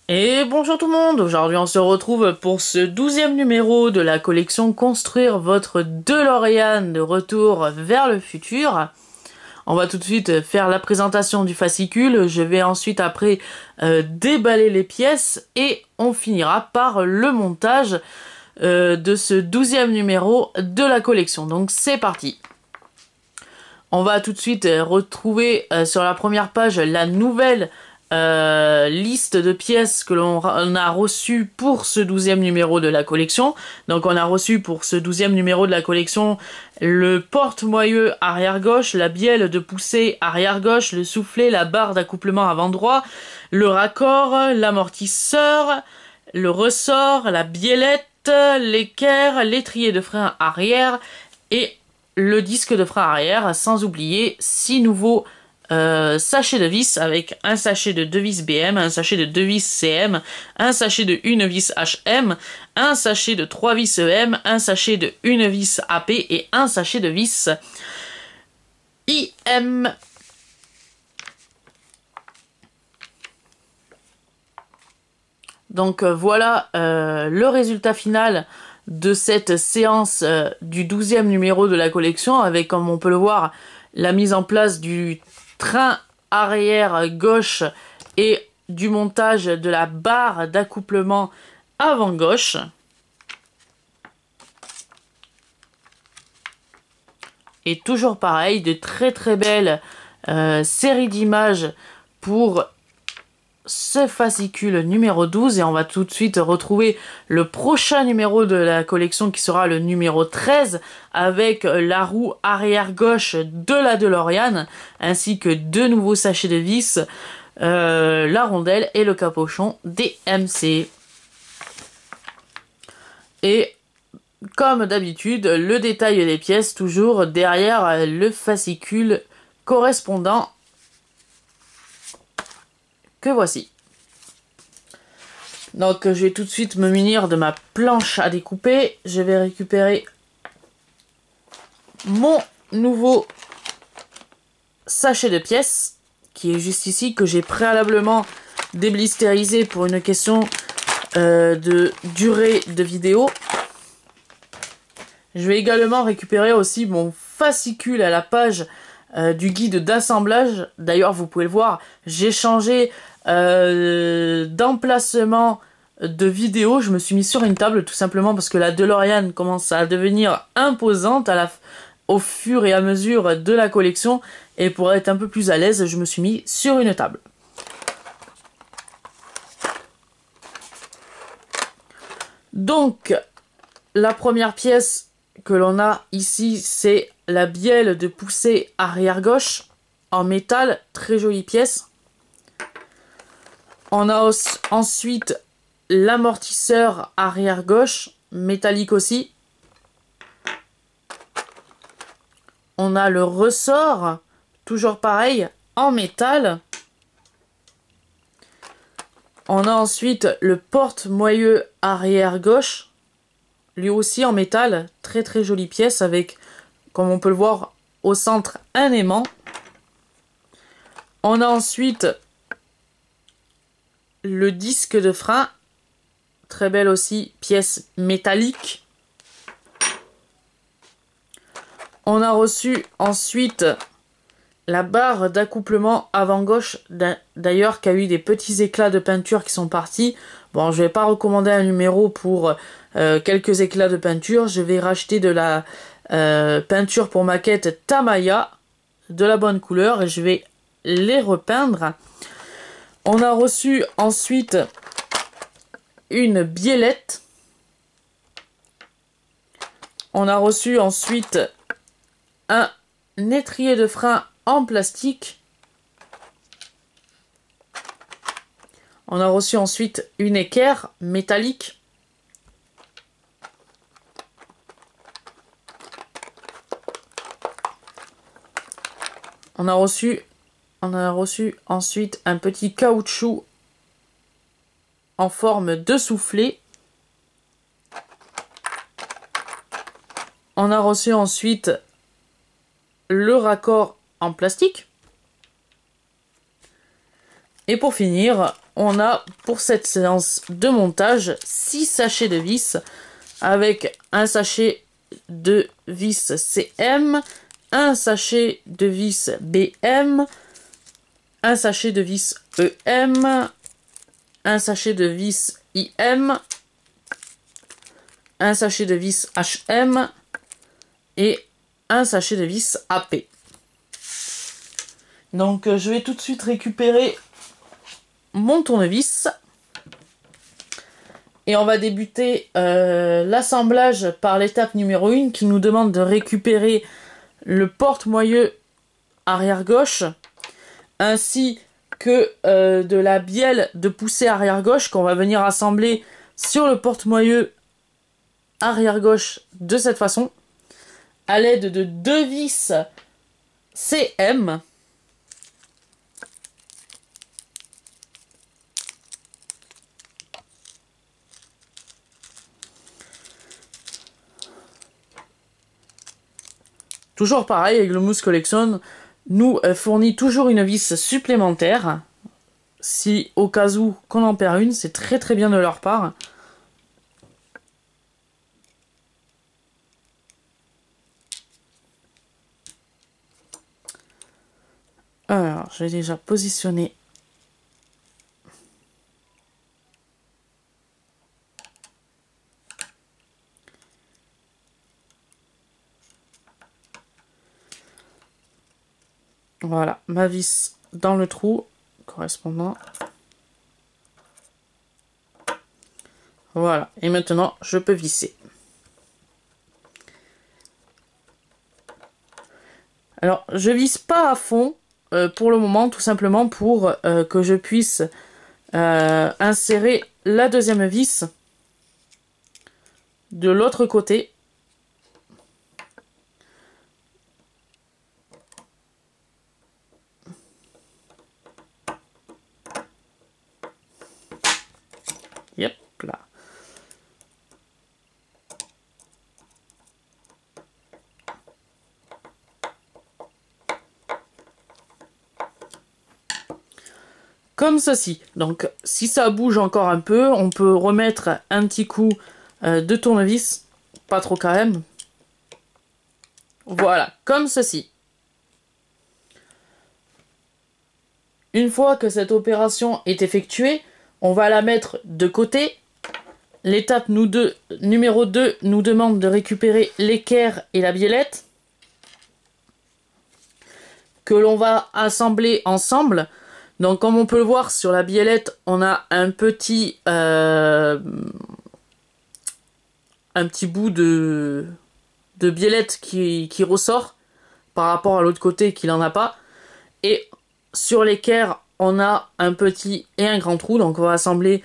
Et bonjour tout le monde, aujourd'hui on se retrouve pour ce 12e numéro de la collection Construire votre DeLorean de retour vers le futur. On va tout de suite faire la présentation du fascicule, je vais ensuite après déballer les pièces et on finira par le montage de ce 12e numéro de la collection. Donc c'est parti. On va tout de suite retrouver sur la première page la nouvelle liste de pièces que l'on a reçues pour ce 12e numéro de la collection. Donc on a reçu pour ce 12e numéro de la collection le porte-moyeu arrière gauche, la bielle de poussée arrière gauche, le soufflet, la barre d'accouplement avant droit, le raccord, l'amortisseur, le ressort, la biellette, l'équerre, l'étrier de frein arrière et le disque de frein arrière, sans oublier 6 nouveaux sachet de vis avec un sachet de 2 vis BM, un sachet de 2 vis CM, un sachet de 1 vis HM, un sachet de 3 vis EM, un sachet de 1 vis AP et un sachet de vis IM. Donc voilà le résultat final de cette séance du 12e numéro de la collection avec, comme on peut le voir, la mise en place du train arrière gauche et du montage de la barre d'accouplement avant gauche. Et toujours pareil, de très belles séries d'images pour ce fascicule numéro 12 et on va tout de suite retrouver le prochain numéro de la collection qui sera le numéro 13 avec la roue arrière gauche de la DeLorean ainsi que 2 nouveaux sachets de vis, la rondelle et le cabochon DMC. Et comme d'habitude, le détail des pièces toujours derrière le fascicule correspondant que voici. Donc je vais tout de suite me munir de ma planche à découper. Je vais récupérer mon nouveau sachet de pièces qui est juste ici, que j'ai préalablement déblisterisé pour une question de durée de vidéo. Je vais également récupérer aussi mon fascicule à la page du guide d'assemblage. D'ailleurs, vous pouvez le voir, j'ai changé d'emplacement de vidéo. Je me suis mis sur une table tout simplement parce que la DeLorean commence à devenir imposante au fur et à mesure de la collection. Et pour être un peu plus à l'aise, je me suis mis sur une table. Donc, la première pièce que l'on a ici, c'est la bielle de poussée arrière gauche en métal, très jolie pièce. On a ensuite l'amortisseur arrière gauche, métallique aussi. On a le ressort, toujours pareil, en métal. On a ensuite le porte-moyeu arrière gauche, lui aussi en métal, très jolie pièce avec, comme on peut le voir, au centre un aimant. On a ensuite le disque de frein, très belle aussi, pièce métallique. On a reçu ensuite la barre d'accouplement avant gauche, d'ailleurs qui a eu des petits éclats de peinture qui sont partis. Bon, je vais pas recommander un numéro pour quelques éclats de peinture. Je vais racheter de la peinture pour maquette Tamiya de la bonne couleur et je vais les repeindre. On a reçu ensuite une biellette. On a reçu ensuite un étrier de frein en plastique. On a reçu ensuite une équerre métallique. On a reçu ensuite un petit caoutchouc en forme de soufflet. On a reçu ensuite le raccord en plastique. Et pour finir, on a pour cette séance de montage 6 sachets de vis avec un sachet de vis CM, un sachet de vis BM, un sachet de vis EM, un sachet de vis IM, un sachet de vis HM et un sachet de vis AP. Donc je vais tout de suite récupérer mon tournevis et on va débuter l'assemblage par l'étape numéro 1 qui nous demande de récupérer le porte-moyeu arrière gauche ainsi que de la bielle de poussée arrière gauche qu'on va venir assembler sur le porte-moyeu arrière gauche de cette façon à l'aide de 2 vis CM. Toujours pareil, avec le Mousse Collection, nous fournit toujours une vis supplémentaire. Si au cas où qu'on en perd une, c'est très très bien de leur part. Alors, j'ai déjà positionné. Voilà, ma vis dans le trou correspondant. Voilà, et maintenant je peux visser. Alors, je visse pas à fond pour le moment, tout simplement pour que je puisse insérer la deuxième vis de l'autre côté. Yep, là. Comme ceci. Donc, si ça bouge encore un peu, on peut remettre un petit coup de tournevis. Pas trop quand même. Voilà, comme ceci. Une fois que cette opération est effectuée, on va la mettre de côté. L'étape numéro 2 nous demande de récupérer l'équerre et la biellette que l'on va assembler ensemble. Donc comme on peut le voir sur la biellette, on a un petit bout de biellette qui ressort par rapport à l'autre côté qui n'en a pas. Et sur l'équerre, on a un petit et un grand trou. Donc on va assembler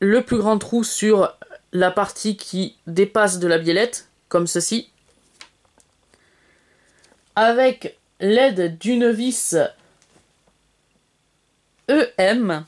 le plus grand trou sur la partie qui dépasse de la biellette, comme ceci. Avec l'aide d'une vis EM.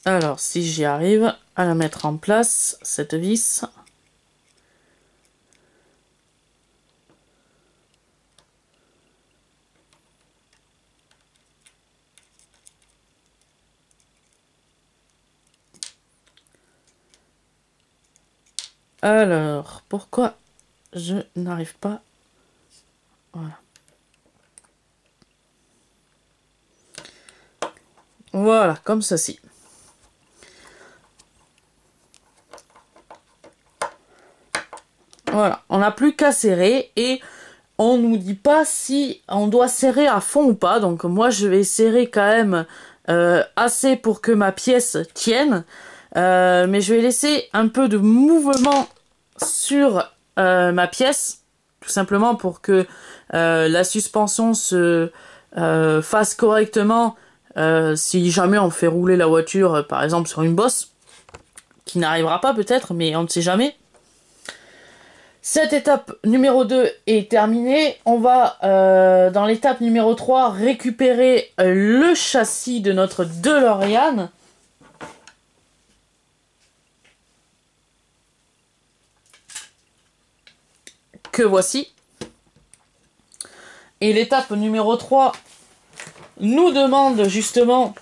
Alors, si j'y arrive à la mettre en place, cette vis. Alors, pourquoi je n'arrive pas? Voilà. Voilà, comme ceci. Voilà, on n'a plus qu'à serrer et on nous dit pas si on doit serrer à fond ou pas. Donc moi je vais serrer quand même assez pour que ma pièce tienne. Mais je vais laisser un peu de mouvement sur ma pièce. Tout simplement pour que la suspension se fasse correctement si jamais on fait rouler la voiture par exemple sur une bosse. Qui n'arrivera pas peut-être, mais on ne sait jamais. Cette étape numéro 2 est terminée. On va, dans l'étape numéro 3, récupérer le châssis de notre DeLorean. Que voici. Et l'étape numéro 3 nous demande justement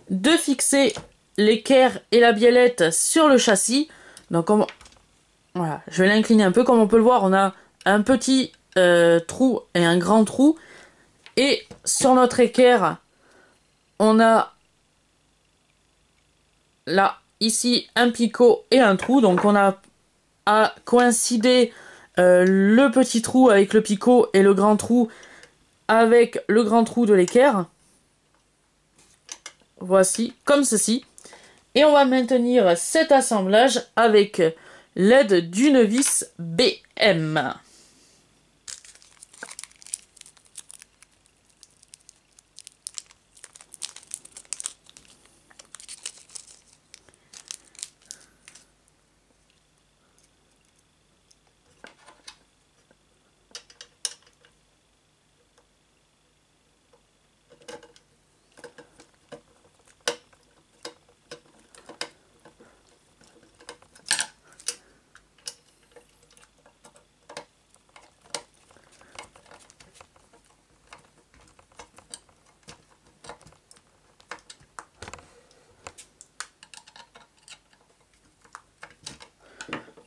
de fixer l'équerre et la biellette sur le châssis. Donc voilà, je vais l'incliner un peu. Comme on peut le voir, on a un petit trou et un grand trou. Et sur notre équerre, on a là, ici, un picot et un trou. Donc on a à coïncider le petit trou avec le picot et le grand trou avec le grand trou de l'équerre. Voici, comme ceci. Et on va maintenir cet assemblage avec l'aide d'une vis BM.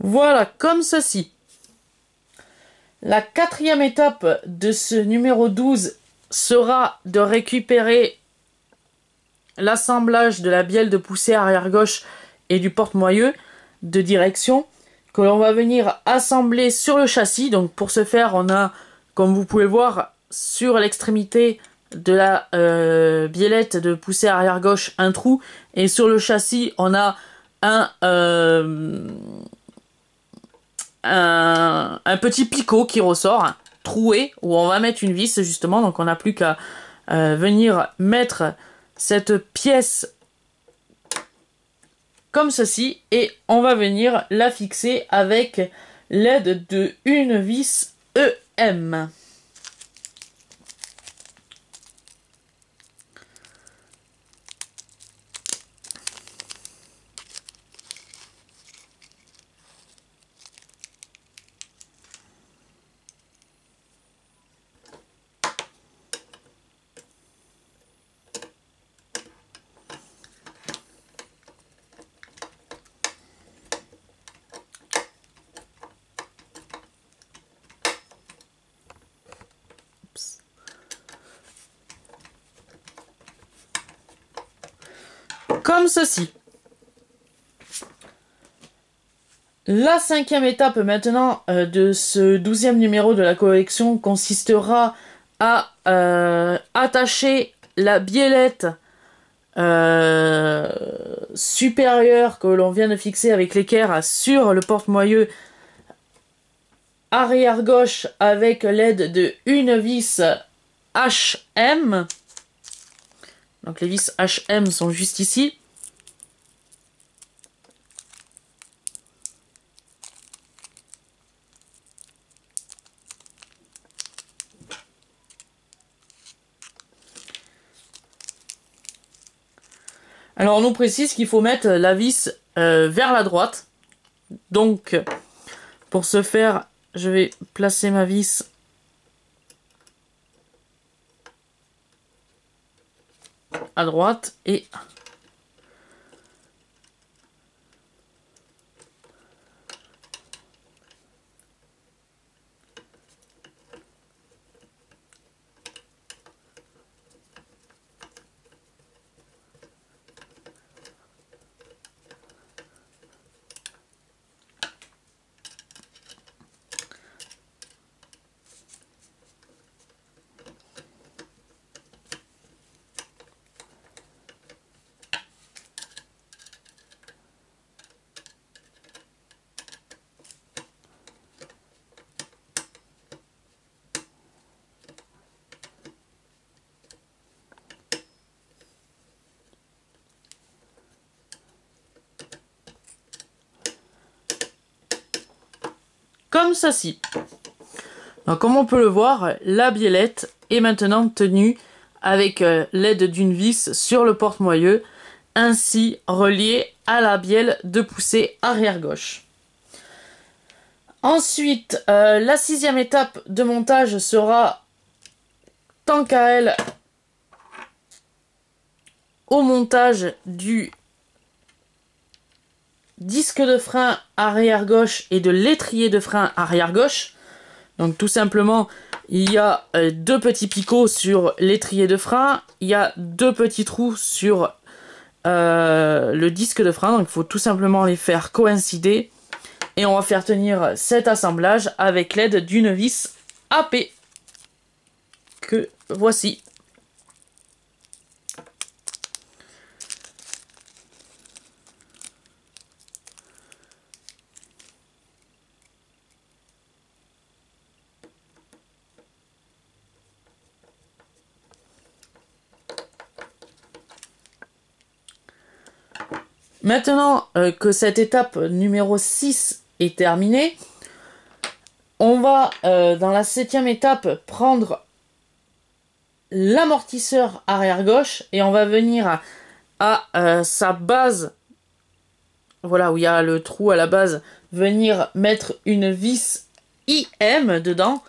Voilà, comme ceci. La quatrième étape de ce numéro 12 sera de récupérer l'assemblage de la bielle de poussée arrière gauche et du porte-moyeu de direction que l'on va venir assembler sur le châssis. Donc pour ce faire, on a, comme vous pouvez voir, sur l'extrémité de la biellette de poussée arrière gauche, un trou. Et sur le châssis, on a un petit picot qui ressort, troué, où on va mettre une vis justement. Donc on n'a plus qu'à venir mettre cette pièce comme ceci et on va venir la fixer avec l'aide de une vis EM. Comme ceci. La cinquième étape maintenant de ce 12e numéro de la collection consistera à attacher la biellette supérieure que l'on vient de fixer avec l'équerre sur le porte-moyeu arrière gauche avec l'aide de une vis HM. Donc les vis HM sont juste ici. Alors on nous précise qu'il faut mettre la vis vers la droite. Donc pour ce faire, je vais placer ma vis à droite et comme ceci. Donc comme on peut le voir, la biellette est maintenant tenue avec l'aide d'une vis sur le porte-moyeu, ainsi reliée à la bielle de poussée arrière gauche. Ensuite, la 6e étape de montage sera, tant qu'à elle, au montage du disque de frein arrière gauche et de l'étrier de frein arrière gauche. Donc tout simplement, il y a 2 petits picots sur l'étrier de frein, il y a 2 petits trous sur le disque de frein, donc il faut tout simplement les faire coïncider. Et on va faire tenir cet assemblage avec l'aide d'une vis AP que voici. Maintenant que cette étape numéro 6 est terminée, on va dans la 7e étape prendre l'amortisseur arrière gauche et on va venir à sa base, voilà où il y a le trou à la base, venir mettre une vis IM dedans.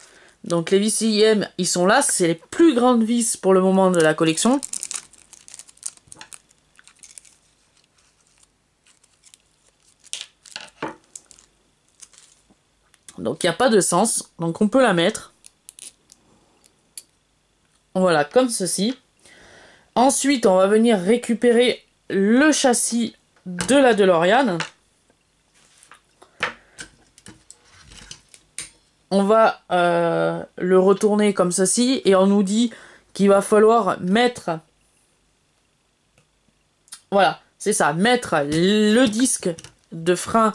Donc les vis IM, ils sont là, c'est les plus grandes vis pour le moment de la collection. Donc il n'y a pas de sens, donc on peut la mettre. Voilà, comme ceci. Ensuite, on va venir récupérer le châssis de la DeLorean. On va le retourner comme ceci et on nous dit qu'il va falloir mettre... Voilà, c'est ça, mettre le disque de frein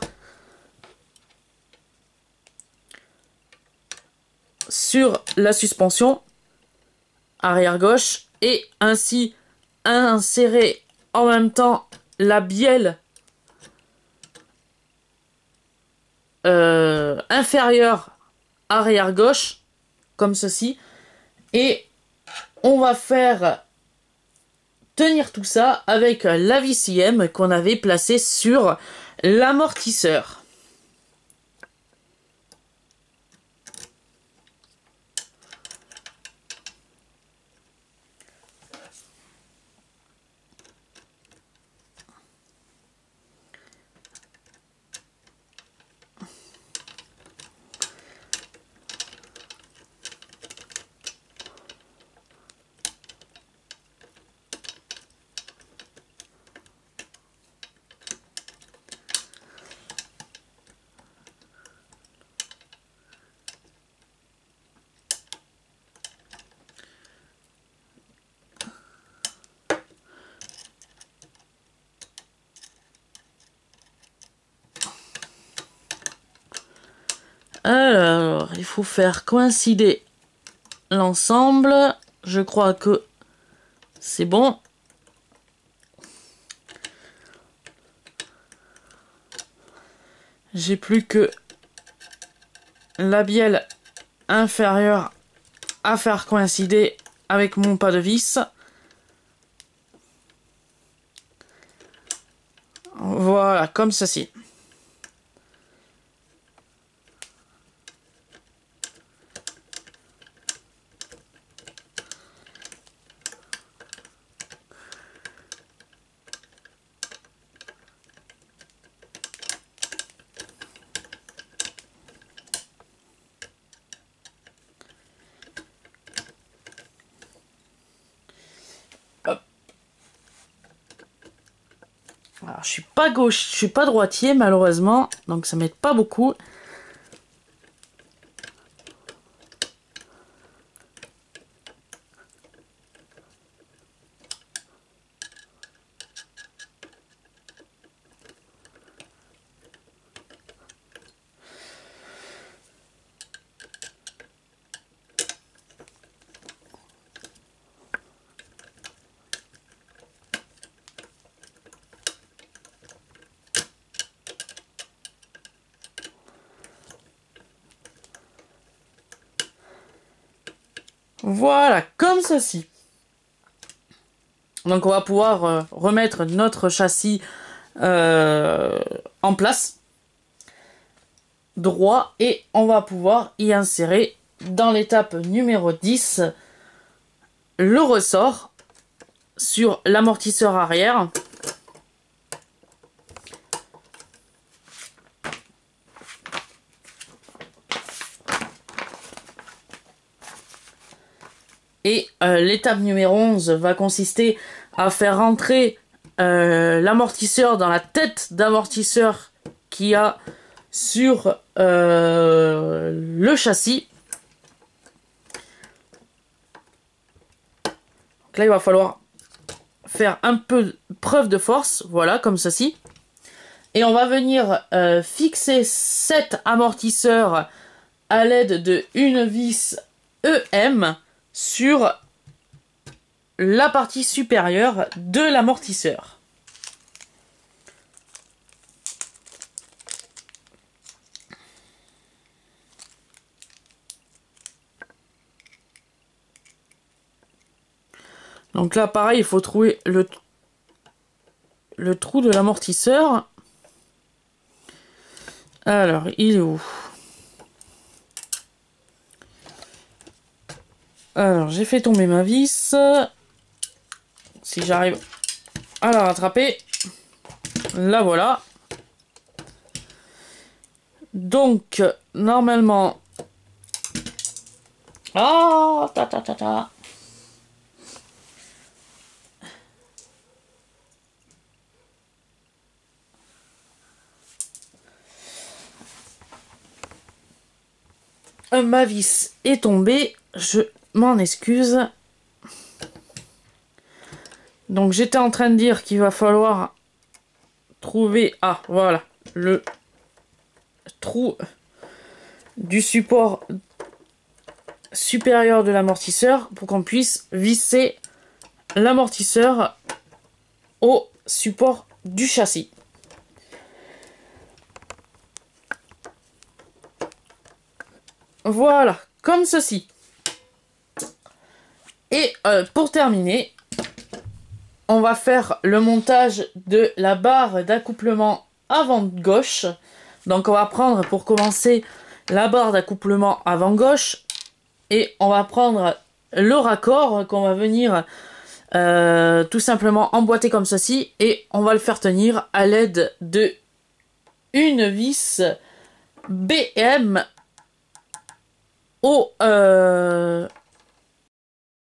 sur la suspension arrière gauche et ainsi insérer en même temps la bielle inférieure arrière gauche comme ceci et on va faire tenir tout ça avec la vis IM qu'on avait placée sur l'amortisseur. Alors, il faut faire coïncider l'ensemble. Je crois que c'est bon. J'ai plus que la bielle inférieure à faire coïncider avec mon pas de vis. Voilà, comme ceci. Alors, je suis pas gauche, je suis pas droitier malheureusement, donc ça m'aide pas beaucoup. Voilà, comme ceci. Donc on va pouvoir remettre notre châssis en place, droit, et on va pouvoir y insérer dans l'étape numéro 10 le ressort sur l'amortisseur arrière. Et l'étape numéro 11 va consister à faire rentrer l'amortisseur dans la tête d'amortisseur qu'il y a sur le châssis. Donc là, il va falloir faire un peu preuve de force, voilà, comme ceci. Et on va venir fixer cet amortisseur à l'aide de une vis EM sur la partie supérieure de l'amortisseur. Donc là, pareil, il faut trouver le trou de l'amortisseur. Alors, il est où? Alors, j'ai fait tomber ma vis. Si j'arrive à la rattraper. La voilà. Donc, normalement... Ah, ta ta ta ta. Ma vis est tombée. Je m'en excuse. Donc j'étais en train de dire qu'il va falloir trouver... Ah, voilà. Le trou du support supérieur de l'amortisseur pour qu'on puisse visser l'amortisseur au support du châssis. Voilà, comme ceci. Et pour terminer, on va faire le montage de la barre d'accouplement avant gauche. Donc on va prendre pour commencer la barre d'accouplement avant gauche et on va prendre le raccord qu'on va venir tout simplement emboîter comme ceci et on va le faire tenir à l'aide de une vis BM au